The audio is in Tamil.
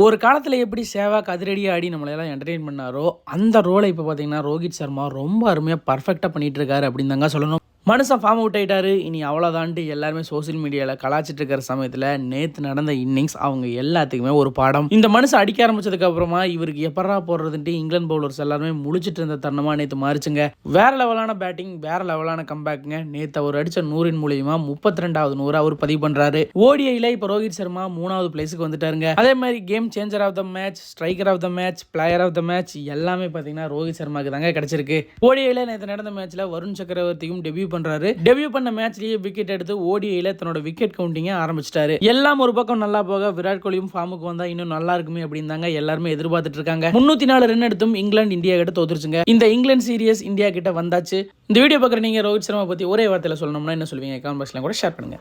ஒரு காலத்தில் எப்படி சேவாக் அதிரடியாக ஆடி நம்மளையெல்லாம் என்டர்டெயின் பண்ணாரோ அந்த ரோலை இப்போ பார்த்தீங்கன்னா ரோஹித் சர்மா ரொம்ப அருமையாக பர்ஃபெக்டாக பண்ணிட்டு இருக்காரு அப்படின்னு தாங்க சொல்லணும். மனுஷன் ஃபார்ம் அவுட் ஆகிட்டாரு, இனி அவ்வளோதான்ட்டு எல்லாருமே சோசியல் மீடியாவில் கலாச்சிட்டு இருக்கிற சமயத்தில் நேற்று நடந்த இன்னிங்ஸ் அவங்க எல்லாத்துக்குமே ஒரு பாடம். இந்த மனுஷன் அடிக்க ஆரம்பிச்சதுக்கு அப்புறமா இவருக்கு எப்படா போடுறதுன்ட்டு இங்கிலாந்து பவுலர்ஸ் எல்லாருமே முழிச்சிட்டு இருந்த தருணமாக நேற்று மாறிச்சுங்க. வேற லெவலான பேட்டிங், வேற லெவலான கம்பேக்குங்க. நேற்று அவர் அடித்த 100 மூலியமா 32வது 100 அவர் பதிவு பண்ணுறாரு. ஓடிஐயில் இப்போ ரோஹித் சர்மா 3வது பிளேஸுக்கு வந்துட்டாருங்க. அதே மாதிரி game changer of the match, striker of the match, player of the match எல்லாமே பார்த்தீங்கன்னா ரோஹித் சர்மாக்கு தாங்க கிடைச்சிருக்கு. ஓடிஐயில் நேற்று நடந்த மேட்ச்ல வருண் சக்கரவர்த்தியும் டெபியூ டெபியூ பண்ண மேட்ச்லயே விக்கெட் எடுத்து ஓடிஐல தன்னோட விக்கெட் கவுண்டிங்க ஆரம்பிச்சிட்டாரு. எல்லாம் ஒரு பக்கம் நல்லா போக விராட் கோலியும் ஃபார்முக்கு வந்தா இன்னும் நல்லா இருக்குமே அப்படின்னு தாங்க எல்லாருமே எதிர்பார்த்துட்டு இருக்காங்க. 304 ரன் எடுத்தும் இங்கிலாந்து இந்தியா கிட்ட தோத்துருச்சுங்க. இந்த இங்கிலாந்து சீரியஸ் இந்தியா கிட்ட வந்தாச்சு. இந்த வீடியோ பார்க்குற நீங்க ரோஹித் சர்மா பத்தி ஒரே வார்த்தையில சொல்லணும்னா என்ன சொல்வீங்க? கமெண்ட் பாக்ஸ்ல கூட ஷேர் பண்ணுங்க.